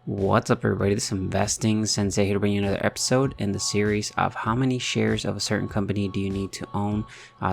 What's up, everybody? This is Investing Sensei here to bring you another episode in the series of how many shares of a certain company do you need to own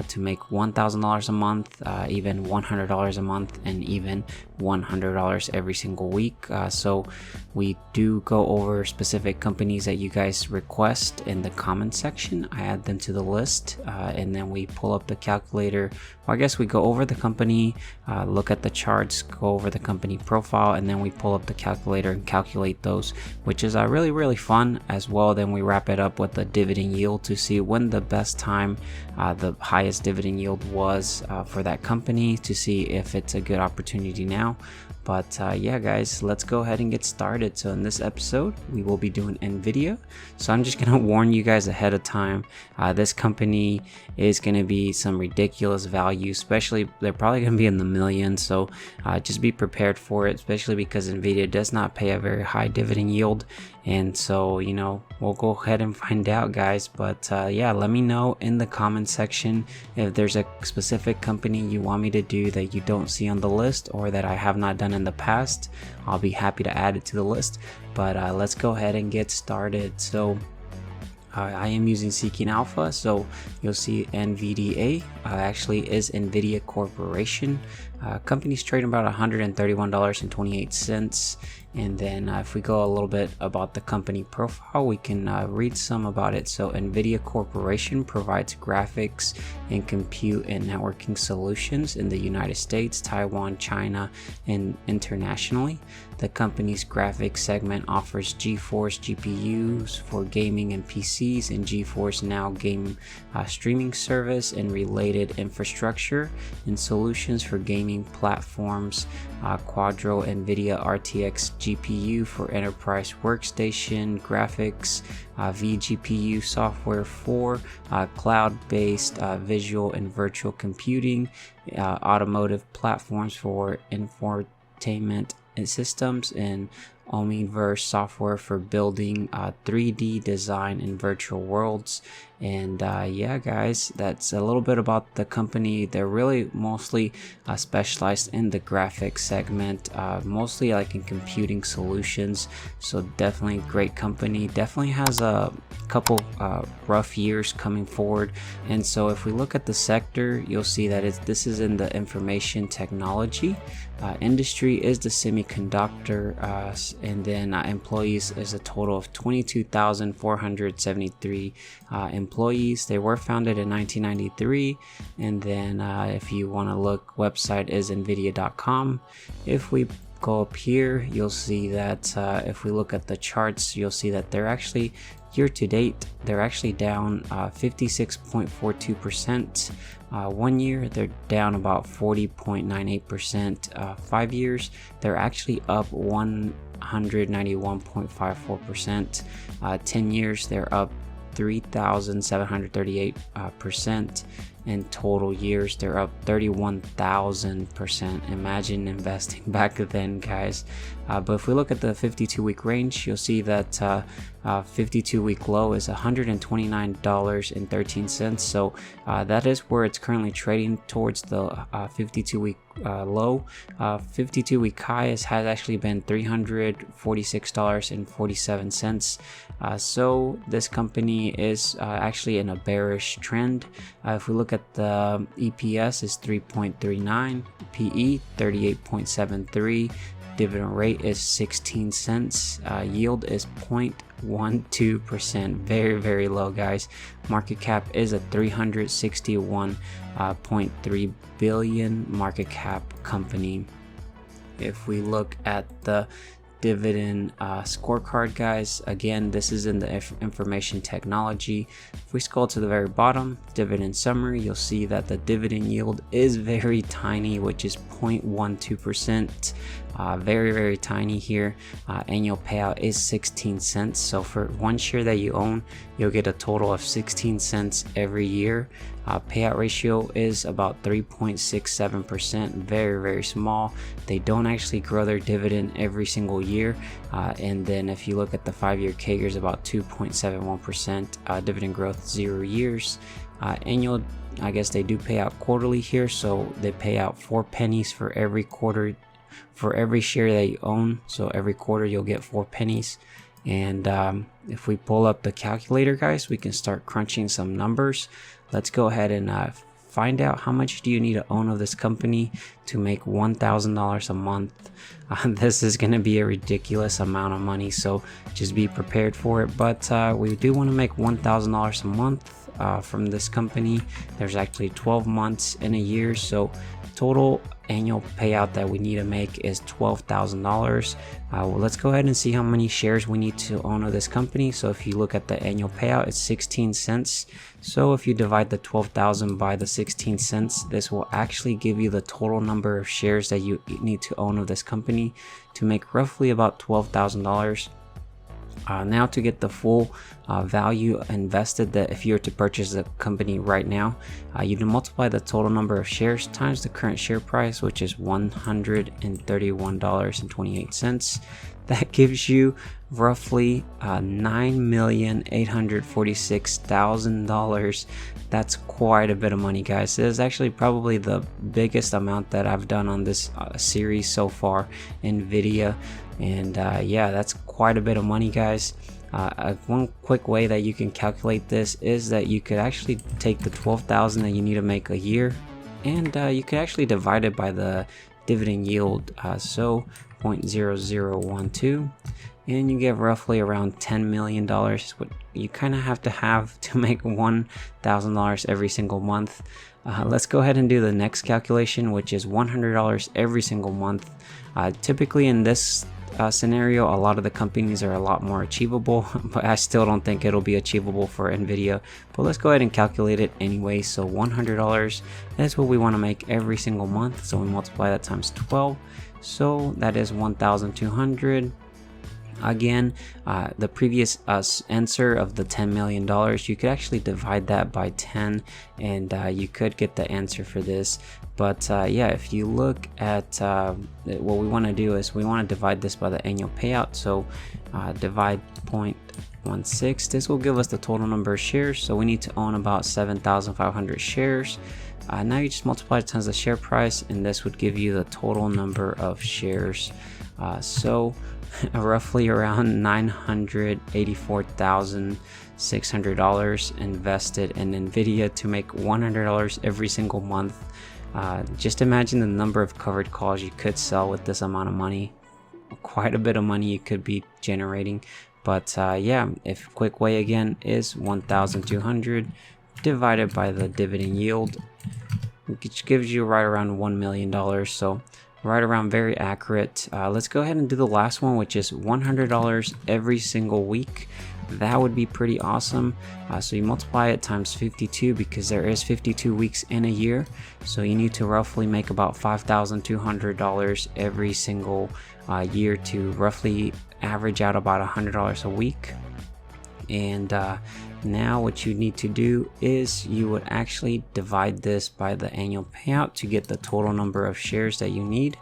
to make $1,000 a month, even $100 a month, and even $100 every single week. So we do go over specific companies that you guys request in the comment section. I add them to the list, and then we pull up the calculator. Well, I guess we go over the company, look at the charts, go over the company profile, and then we pull up the calculator and calculate those, which is really fun as well. Then we wrap it up with the dividend yield to see when the best time, the highest dividend yield was for that company, to see if it's a good opportunity now. But yeah, guys, let's go ahead and get started. So in this episode, we will be doing Nvidia. So I'm just gonna warn you guys ahead of time. This company is gonna be some ridiculous value, especially they're probably gonna be in the millions. So just be prepared for it, especially because Nvidia does not pay a very high dividend yield. And so, you know, we'll go ahead and find out, guys. But yeah, let me know in the comment section if there's a specific company you want me to do that you don't see on the list or that I have not done in the past. I'll be happy to add it to the list. But let's go ahead and get started. So I am using Seeking Alpha, so you'll see NVDA actually is Nvidia Corporation. Company's trading about $131.28. And then if we go a little bit about the company profile, we can read some about it. So Nvidia Corporation provides graphics and compute and networking solutions in the United States, Taiwan, China, and internationally. The company's graphics segment offers GeForce GPUs for gaming and PCs, and GeForce Now game streaming service and related infrastructure and solutions for gaming platforms. Quadro Nvidia RTX GPU for enterprise workstation graphics, vGPU software for cloud-based visual and virtual computing, automotive platforms for infotainment and systems, and Omniverse software for building 3D design in virtual worlds. And yeah, guys, that's a little bit about the company. They're really mostly specialized in the graphics segment, mostly like in computing solutions. So definitely great company. Definitely has a couple rough years coming forward. And so if we look at the sector, you'll see that this is in the information technology. Industry is the semiconductor, and then employees is a total of 22,473 employees. They were founded in 1993, and then if you want to look, website is nvidia.com. If we go up here, you'll see that if we look at the charts, you'll see that they're actually year to date, they're actually down 56.42%. 1 year, they're down about 40.98%. 5 years, they're actually up 191.54%. 10 years, they're up 3,738%. In total years, they're up 31,000%. Imagine investing back then, guys. But if we look at the 52-week range, you'll see that 52-week low is $129.13. So that is where it's currently trading towards the 52-week low. 52-week high has actually been $346.47. So this company is actually in a bearish trend. If we look at the EPS is 3.39, PE 38.73, dividend rate is 16 cents, yield is 0.12%, very low, guys. Market cap is a 361.3 billion market cap company. If we look at the dividend scorecard, guys, again, this is in the information technology. If we scroll to the very bottom, dividend summary, you'll see that the dividend yield is very tiny, which is 0.12%. Very tiny here. Annual payout is 16 cents. So for one share that you own, you'll get a total of 16 cents every year. Payout ratio is about 3.67%, very small. They don't actually grow their dividend every single year. And then if you look at the 5-year CAGR is about 2.71%, dividend growth 0 years. Annual, I guess they do pay out quarterly here, so they pay out 4 pennies for every quarter for every share that you own. So every quarter you'll get 4 pennies. And if we pull up the calculator, guys, we can start crunching some numbers. Let's go ahead and find out how much do you need to own of this company to make $1,000 a month. This is going to be a ridiculous amount of money, so just be prepared for it. But we do want to make $1,000 a month from this company. There's actually 12 months in a year, so total annual payout that we need to make is $12,000. Well, let's go ahead and see how many shares we need to own of this company. So if you look at the annual payout, it's 16 cents. So if you divide the 12,000 by the 16 cents, this will actually give you the total number of shares that you need to own of this company to make roughly about $12,000. Now to get the full value invested, that if you were to purchase the company right now, you can multiply the total number of shares times the current share price, which is $131.28. That gives you roughly $9,846,000. That's quite a bit of money, guys. It is actually probably the biggest amount that I've done on this series so far, Nvidia. And yeah, that's quite a bit of money, guys. One quick way that you can calculate this is that you could actually take the 12,000 that you need to make a year, and you could actually divide it by the dividend yield, so 0.0012, and you get roughly around $10 million. What you kind of have to make $1,000 every single month. Let's go ahead and do the next calculation, which is $100 every single month. Typically in this scenario, a lot of the companies are a lot more achievable, but I still don't think it'll be achievable for Nvidia. But let's go ahead and calculate it anyway. So $100 is what we want to make every single month. So we multiply that times 12. So that is 1,200. Again, the previous answer of the $10 million, you could actually divide that by 10, and you could get the answer for this. But yeah, if you look at what we want to do is we want to divide this by the annual payout. So divide 0.16. This will give us the total number of shares. So we need to own about 7,500 shares. Now you just multiply it times the share price, and this would give you the total number of shares. So roughly around $984,600 invested in Nvidia to make $100 every single month. Just imagine the number of covered calls you could sell with this amount of money. Quite a bit of money you could be generating. But yeah, if quick way again is 1,200 divided by the dividend yield, which gives you right around $1 million. So right around very accurate. Let's go ahead and do the last one, which is $100 every single week. That would be pretty awesome. So you multiply it times 52 because there is 52 weeks in a year. So you need to roughly make about $5,200 every single year to roughly average out about $100 a week. And now what you need to do is you would actually divide this by the annual payout to get the total number of shares that you need.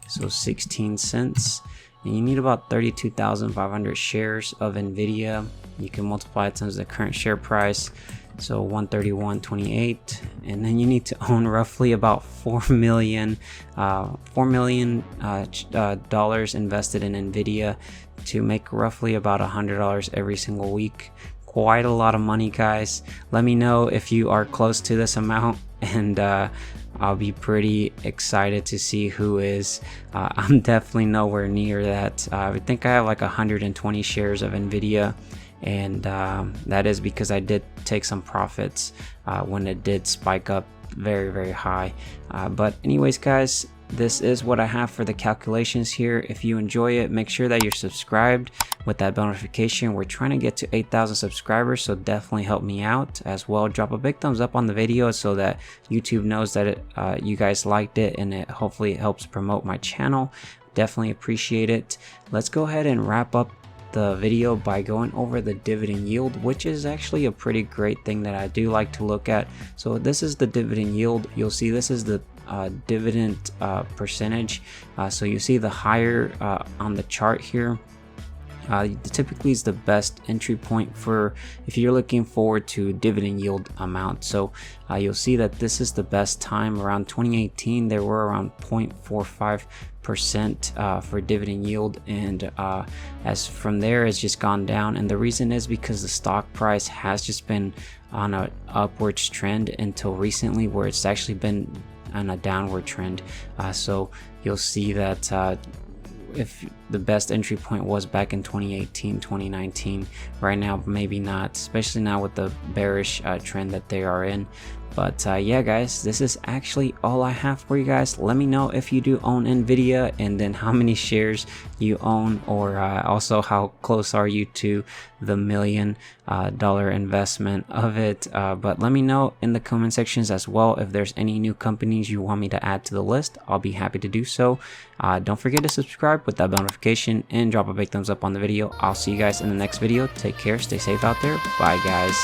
So 16 cents. And you need about 32,500 shares of Nvidia. You can multiply it times the current share price, so 131.28, and then you need to own roughly about $4 million dollars invested in Nvidia to make roughly about $100 every single week. Quite a lot of money, guys. Let me know if you are close to this amount, and I'll be pretty excited to see who is. I'm definitely nowhere near that. I think I have like 120 shares of Nvidia, and that is because I did take some profits when it did spike up very, very high. But anyways, guys, this is what I have for the calculations here. If you enjoy it, make sure that you're subscribed with that bell notification. We're trying to get to 8,000 subscribers, so definitely help me out as well. Drop a big thumbs up on the video so that YouTube knows that you guys liked it, and it hopefully helps promote my channel. Definitely appreciate it. Let's go ahead and wrap up the video by going over the dividend yield, which is actually a pretty great thing that I do like to look at. So this is the dividend yield. You'll see this is the dividend percentage. So you see the higher on the chart here typically is the best entry point for if you're looking forward to dividend yield amount. So you'll see that this is the best time. Around 2018 there were around 0.45% for dividend yield, and as from there it's just gone down, and the reason is because the stock price has just been on an upwards trend until recently, where it's actually been on a downward trend. So you'll see that if the best entry point was back in 2018, 2019, right now maybe not, especially now with the bearish trend that they are in. But yeah guys, this is actually all I have for you guys. Let me know if you do own Nvidia, and then how many shares you own, or also how close are you to the $1 million investment of it. But let me know in the comment sections as well if there's any new companies you want me to add to the list. I'll be happy to do so. Don't forget to subscribe with that bell notification and drop a big thumbs up on the video. I'll see you guys in the next video. Take care, stay safe out there. Bye guys.